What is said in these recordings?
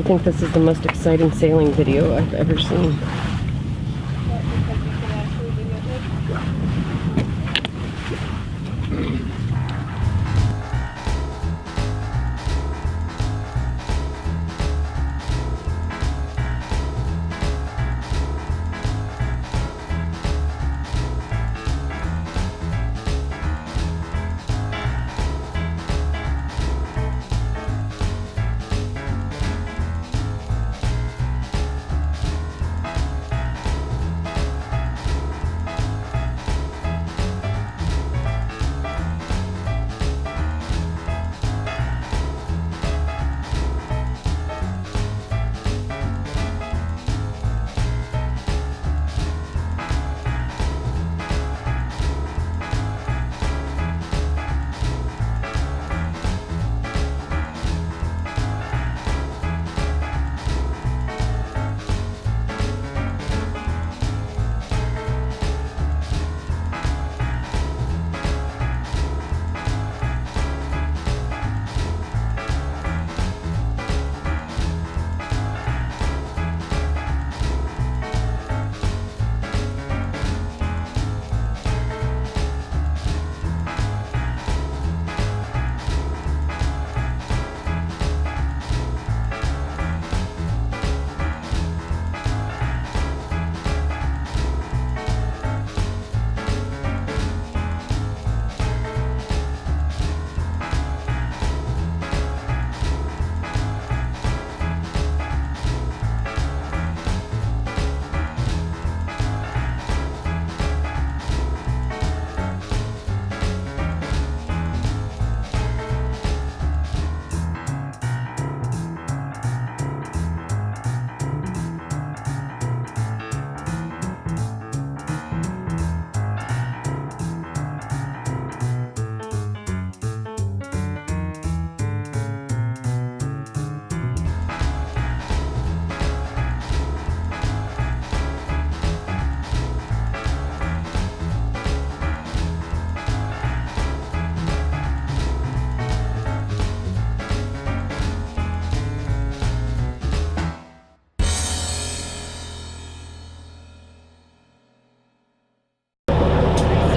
think this is the most exciting sailing video I've ever seen.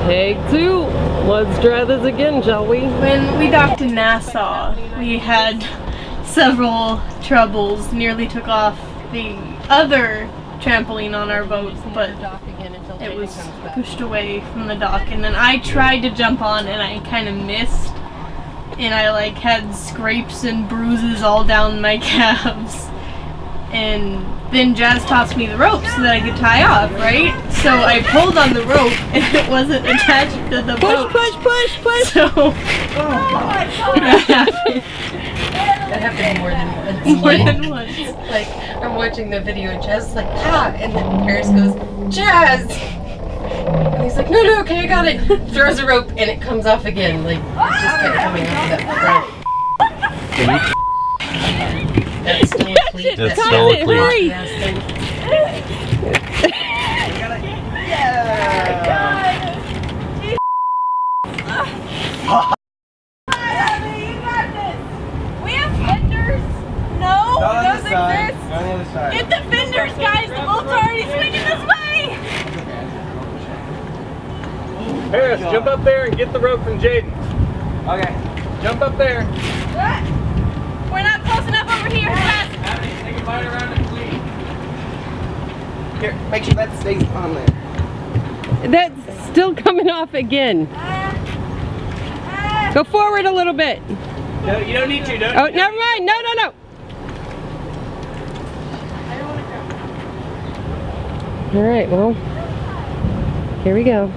Take two. Let's try this again, shall we? When we docked in Nassau, we had several troubles. Nearly took off the other trampoline on our boat, but it was pushed away from the dock. And then I tried to jump on and I kind of missed. And I like had scrapes and bruises all down my calves. And then Jazz tossed me the rope so that I could tie off, right? So I pulled on the rope and it wasn't attached to the boat. Push! So, That happened more than once. more than once. Like, I'm watching the video and Jazz is like, ah! And then Paris goes, Jazz! And he's like, no, okay, I got it. Throws a rope and it comes off again. Like, it just kept coming off of that front. That's still a cleat. That's still a cleat. Hurry. Yes, We have fenders. No, those exist. Get the fenders, guys. The boat's already swinging this way. Paris, jump up there and get the rope from Jaden. Okay. Jump up there. What? We're not close enough over here. Take a bite around the cleat. Here, make sure that stays on there. That's still coming off again. Go forward a little bit. No, you don't need to. Don't. Oh, never mind. No. All right, well, here we go.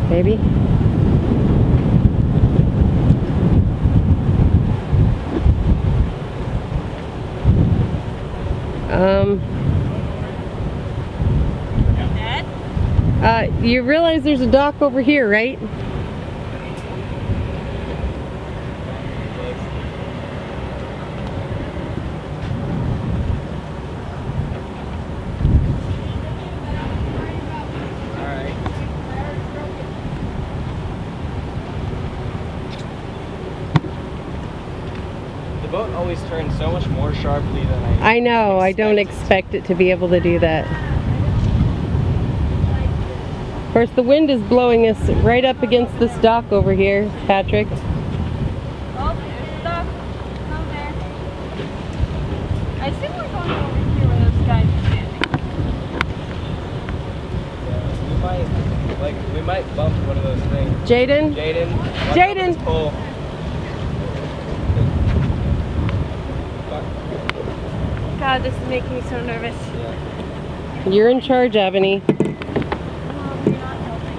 Baby. You realize there's a dock over here, right? The boat always turns so much more sharply than I know, I don't expect it to be able to do that. Of course, the wind is blowing us right up against this dock over here, Patrick. Oh, there's the dock. Oh, there. I assume we're going over here where those guys are standing. we might bump one of those things. Jaden? Jaden. Jaden! Pull. God, this is making me so nervous. Yeah. You're in charge, Abyni. Oh, you're not helping.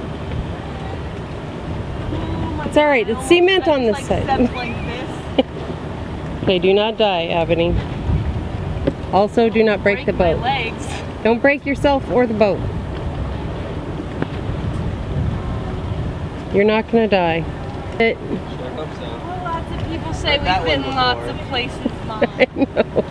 Oh my It's alright, God, it's cement on this like side. steps like this. Okay, do not die, Abyni. Also, do not break the my boat. legs. Don't break yourself or the boat. You're not gonna die. Sure hope so. Well, lots of people say Heard that we've been one lots before. of places, Mom. I know.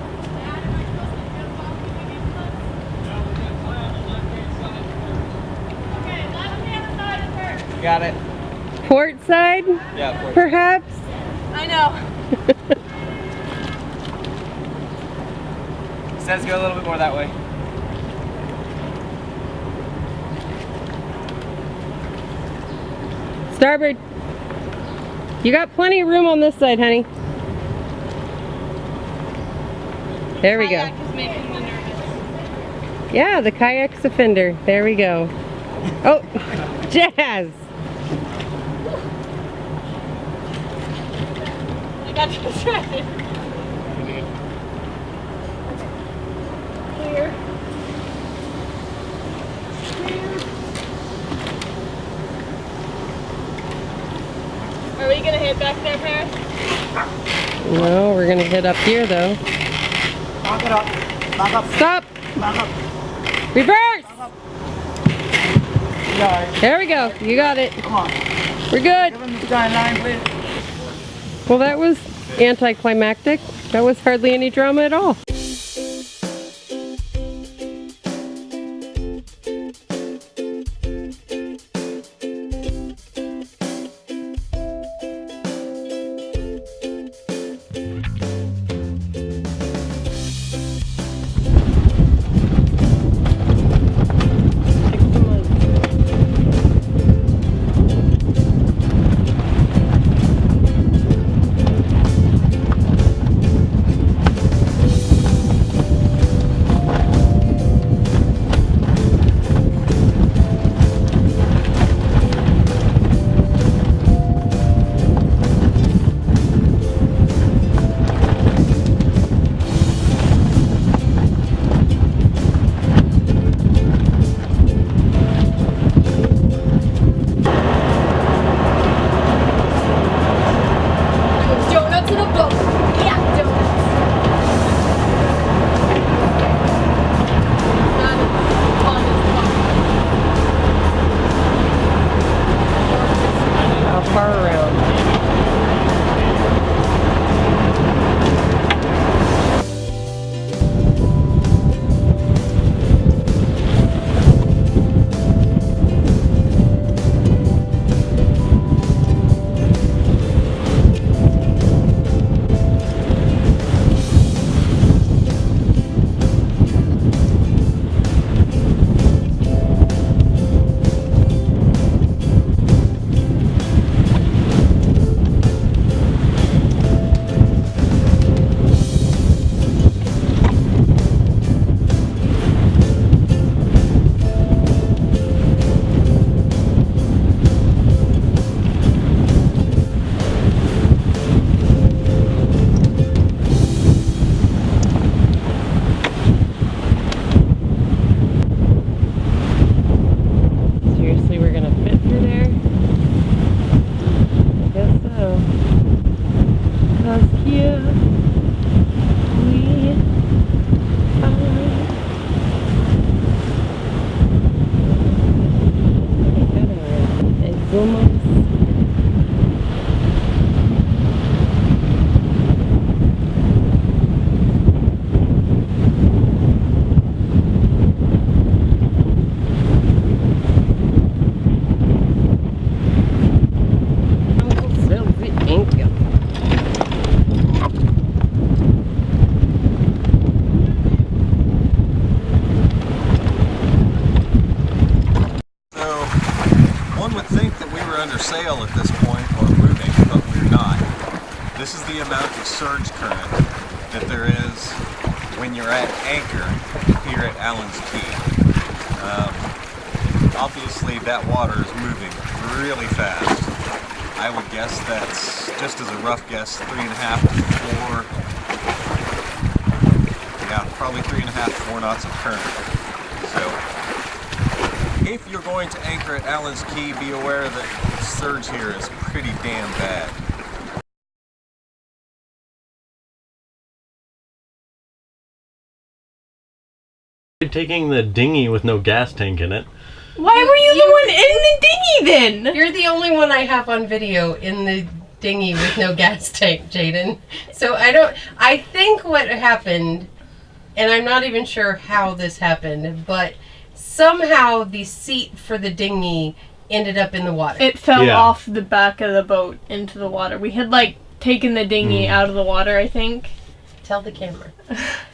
Got it. Port side, Yeah, of course. perhaps? I know. Says go a little bit more that way. Starboard. You got plenty of room on this side, honey. There we go. Kayak is making me nervous. Yeah, the kayak's a fender. There we go. Oh, Jazz. I got distracted. Clear. Are we gonna head back there, Paris? No, we're gonna head up here though. Back it up. Back up. Stop! Back up. Reverse! Yeah, There we go. You got it. come on. We're good. Give him the giant line, please. Well, that was anticlimactic. That was hardly any drama at all. Donuts in a boat. Yeah, donuts. Not as fun as How far around? Seriously, we're gonna fit through there? I guess so. 'Cause here we are. It's almost. Uncle Sylvie Inca. is the amount of surge current that there is when you're at anchor here at Allen's Key. Obviously that water is moving really fast. I would guess that's, just as a rough guess, 3.5 to 4, yeah, probably 3.5 to 4 knots of current. So, if you're going to anchor at Allen's Key, be aware that the surge here is pretty damn bad. Taking the dinghy with no gas tank in it. Why were you the one in the dinghy then? You're the only one I have on video in the dinghy with no gas tank, Jaden. So I think what happened, and I'm not even sure how this happened, but somehow the seat for the dinghy ended up in the water. It fell off the back of the boat into the water. We had like taken the dinghy out of the water, I think. Tell the camera.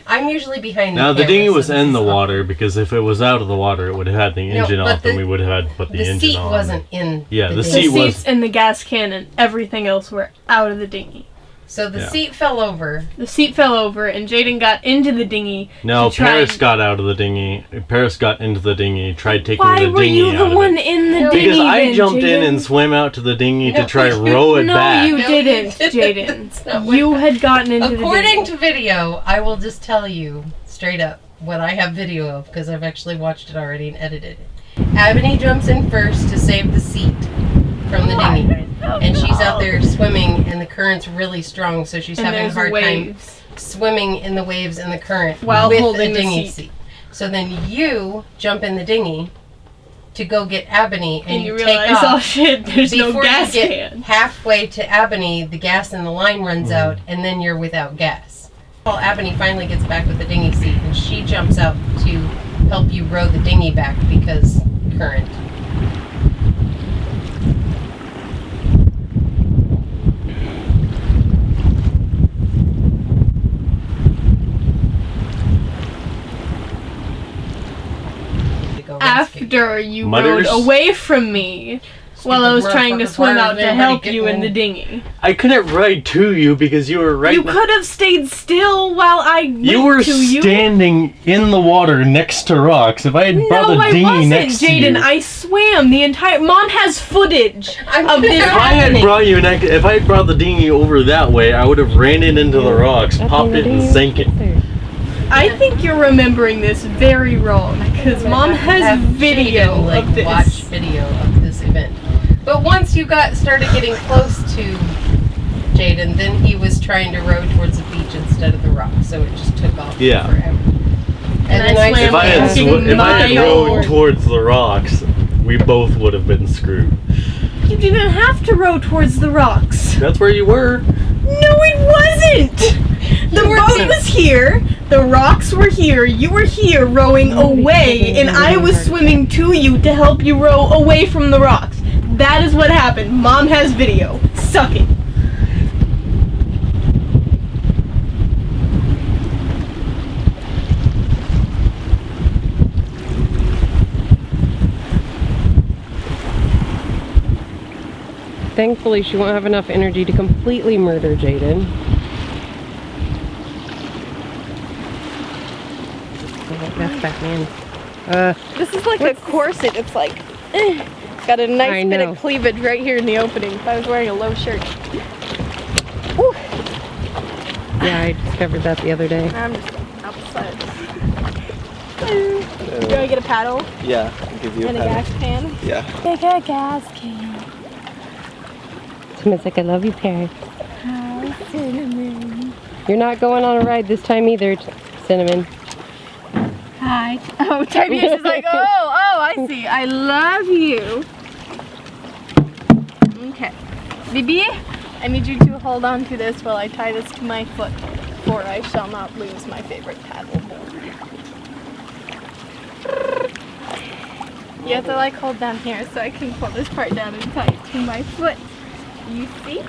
I'm usually behind the Now, camera. the dinghy was so in the this is water, because if it was out of the water, it would have had the engine but off, and we would have had to put the engine on. The seat wasn't in Yeah, the dinghy. seat The was- seats and the gas can and everything else were out of the dinghy. So the Yeah. seat fell over. The seat fell over and Jaden got into the dinghy. No, to try Paris and- got out of the dinghy. Paris got into the dinghy, tried taking Why the were dinghy you out the of one it. in the No, dinghy Because I then, jumped in Jaden? and swam out to the dinghy No, to try you- row it No, back. you No, didn't, you didn't. Jaden. That's not what You happened. had gotten into the According dinghy. to video, I will just tell you straight up what I have video of, because I've actually watched it already and edited it. Abyni jumps in first to save the seat from the dinghy. And she's out there swimming, and the current's really strong, so she's And having a there's hard time waves. swimming in the waves and the current While with holding a the dinghy seat. seat. So then you jump in the dinghy to go get Abyni, and, And you take realize, off. oh shit, there's no Before gas you get can. halfway to Abyni, the gas in the line runs out, and then you're without gas. Well, Abyni finally gets back with the dinghy seat, and she jumps out to help you row the dinghy back because current. To go rescue. After you Mutters. rode away from me while I was Stupid trying to motherfucker swim out farther to than help anybody you in the getting- dinghy. I couldn't ride to you because you were right. You could have stayed still while I went You were to you. standing in the water next to rocks. If I had brought No, the I dinghy wasn't, next to you, Jaden. I swam the entire. Mom has footage I'm of this gonna- if I had happening. brought you next, if I had brought the dinghy over that way, I would have ran it into the rocks, popped it, and sank it. I think you're remembering this very wrong because Mom has Have video Jaden, like, of this. watch video of this event. But once you started getting close to Jaden, then he was trying to row towards the beach instead of the rock, so it just took off Yeah. forever. And I then swam If I had, fucking if I had miles. rowed towards the rocks, we both would have been screwed. You didn't have to row towards the rocks. That's where you were. No, it wasn't. The boat was here. The rocks were here. You were here rowing away, and I was swimming to you to help you row away from the rocks. That is what happened. Mom has video. Suck it. Thankfully, she won't have enough energy to completely murder Jaden. Oh, that's Batman. This is like a corset. It's like, got a I nice bit know. of cleavage right here in the opening. If I was wearing a low shirt. Woo. Yeah, I discovered that the other day. I'm just going outside. Do I get a paddle Yeah, I'll give you and a a gas paddle. can? Yeah. Take a gas can. Timmy's like, I love you, Paris. Hi, Cinnamon. You're not going on a ride this time either, Cinnamon. Hi. Oh, Tiberius is like, oh, I see. I love you. Okay. Bibi, I need you to hold on to this while I tie this to my foot, for I shall not lose my favorite paddle. You have to like hold down here so I can pull this part down and tie it to my foot. You see?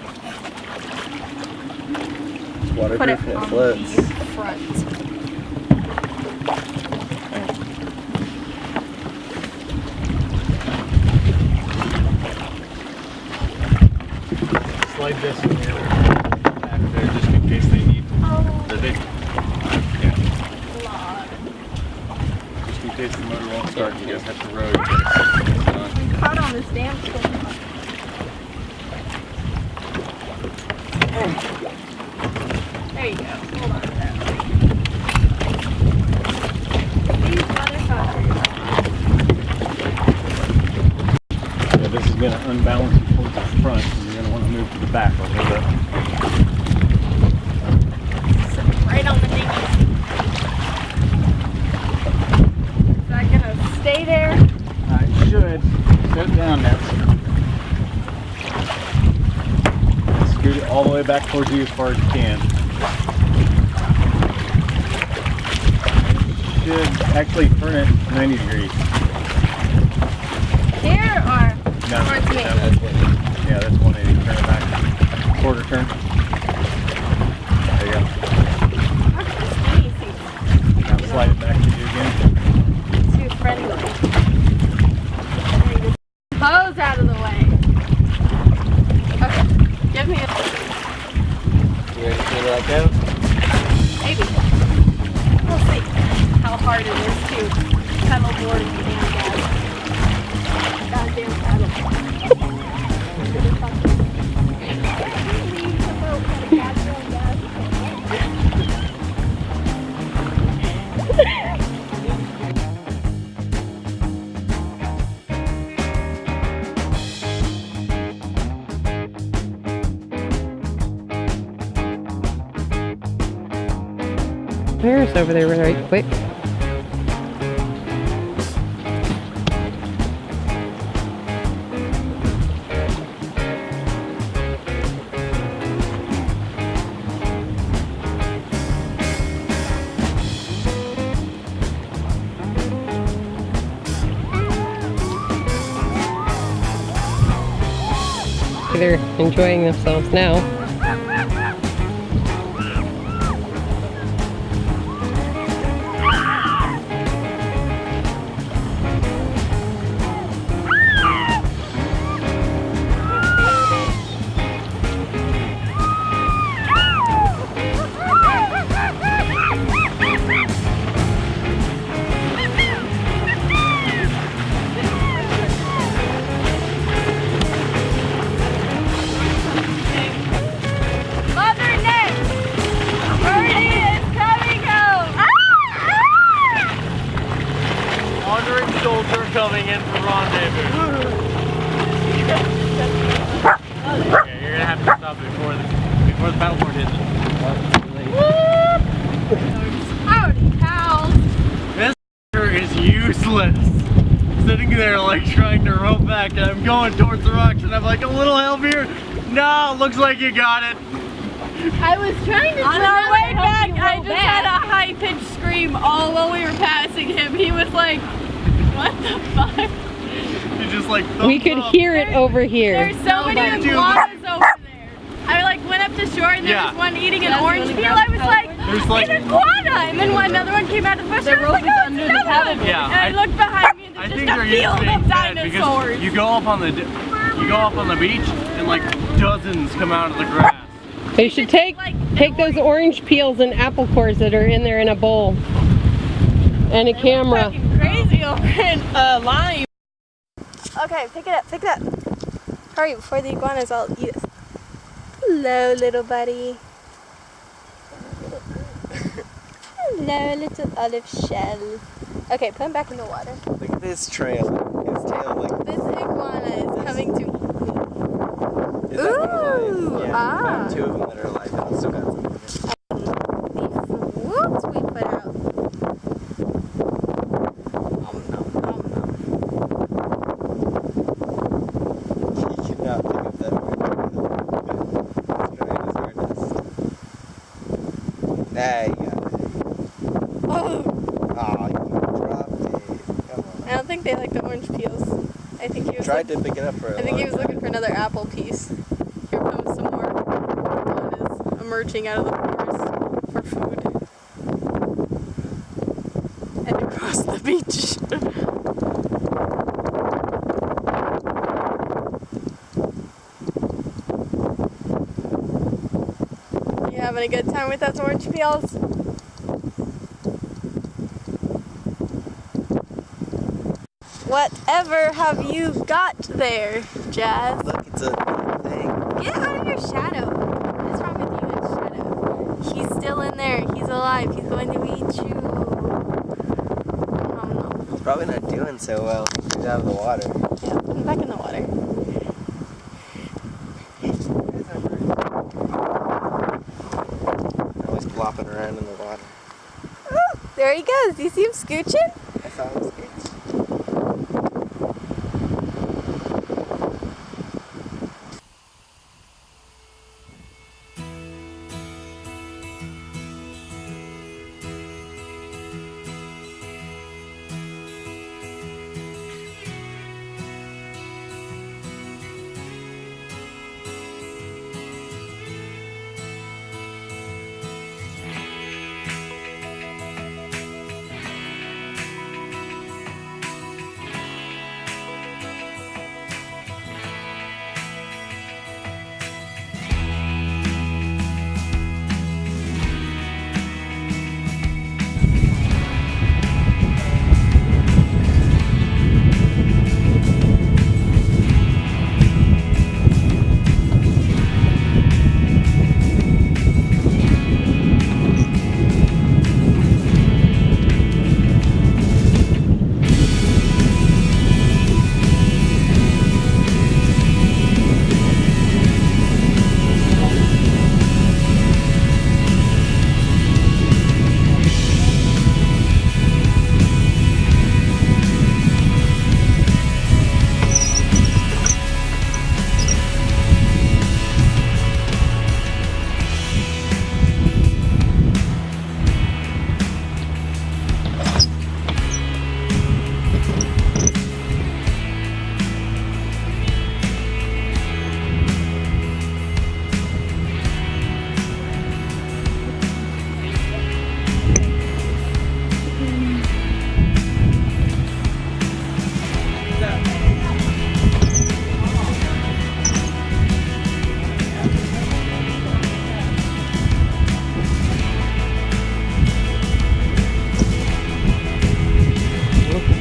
It's waterproof Put it and it on floats. the front. Slide this in the other. starting to go hit the road. Caught on this damn thing. There you go. Hold on to that. These motherfuckers. Yeah, this is going to unbalance you towards the front, and you're going to want to move to the back a little bit. Right on the dinghy. Is that gonna stay there? I should sit down now. Scoot it all the way back towards you as far as you can. Should actually turn it 90 degrees. Here or No, towards me? yeah, that's 180. Turn it back. Quarter turn. There you go. Now slide it back to you again. Too friendly. Hose out of the way. Okay, give me a. You ready to let go? Maybe. We'll see how hard it is to pedal board and hand gas. Goddamn pedal. Paris over there right quick. They're enjoying themselves now. Coming in for rendezvous. Okay, you're gonna have to stop before the paddleboard hits it. Howdy, pals. This is useless. Sitting there like trying to row back, and I'm going towards the rocks, and I'm like, a little help here. No, looks like you got it. I was trying to. On our way back, I just had a high-pitched scream all while we were passing him. He was like, "What the fuck?" You just like. We could hear it over here. There's so many iguanas over there. I like went up to shore and there was one eating an orange peel. I was like, an iguana! And then another one came out of the bush. I was like, oh, it's another one. Yeah, And I looked behind me and there's just a field of dinosaurs. You go up on the beach and like dozens come out of the grass. They should take those orange peels and apple cores that are in there in a bowl. And a camera. Crazy over in lime. Okay, pick it up, pick it up. Hurry before the iguanas all eat us. Hello, little buddy. Hello, little olive shell. Okay, put him back in the water. Look at this trail. His tail, like. This iguana is coming to eat me. Is that one alive? Ooh, Yeah, I found two of them that are alive, and still got some. The fruits we put out. He cannot pick up that word. Nah, you got it. Oh, Oh, you dropped it. Come on. I don't think they like the orange peels. I think he was Tried to pick it up for a I think he long was looking time. for another apple piece. Here comes some more iguanas emerging out of the forest for food. And across the beach. You having a good time with those orange peels? Whatever have you got there, Jazz? Look, it's a thing. Get out of your shadow. What's wrong with you and shadow? He's still in there. He's alive. He's going to eat you. It's probably not doing so well. He's out of the water. Yeah, put him back in the water. Always flopping around in the water. Ooh, there he goes. Do you see him scooching? I saw him skate.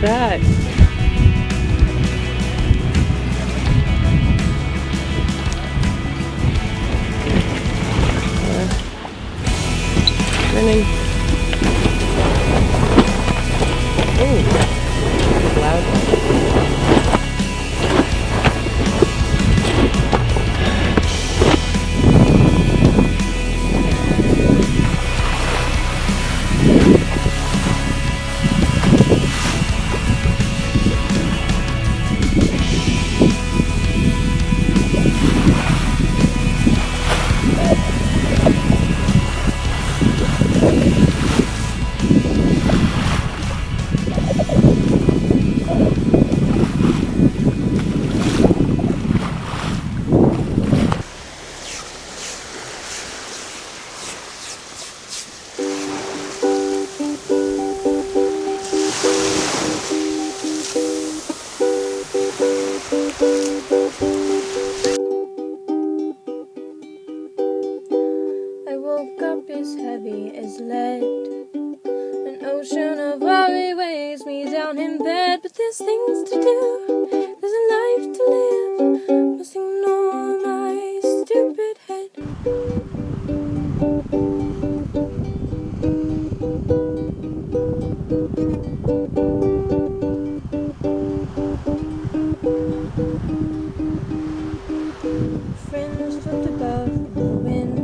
That. Running. Oh, loud. is lead. An ocean of worry weighs me down in bed, but there's things to do, there's a life to live. Must ignore my stupid head. Friends float above in the wind,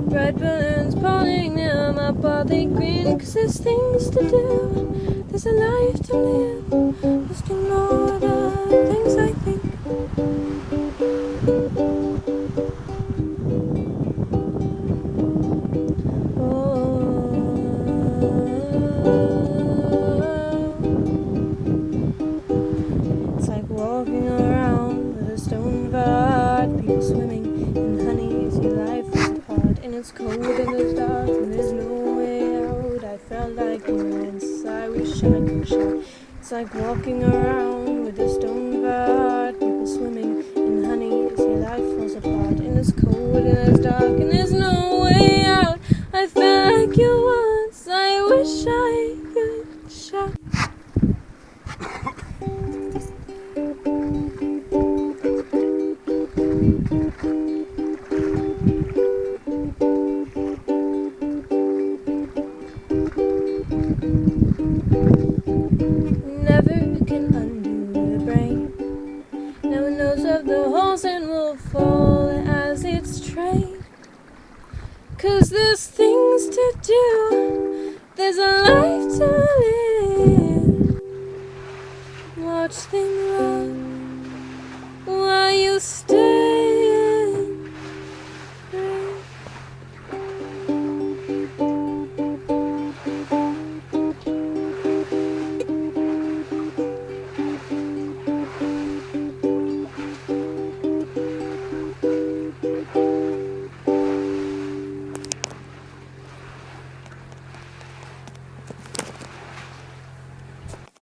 bright balloons pulling them up while they grin. 'Cause there's things to do, there's a life to live. Must ignore the things I think. It's like walking around with a stone vat, people swimming in honey as your life is apart. And it's cold and it's dark and there's no way out. I felt like once, I wish I could shout. It's like walking around with a stone vat, people swimming in honey as your life falls apart. And it's cold and it's dark and there's no way out. I felt like you once, I wish I could shout. 'cause there's things to do, there's a life to live. Watch them run while you stay.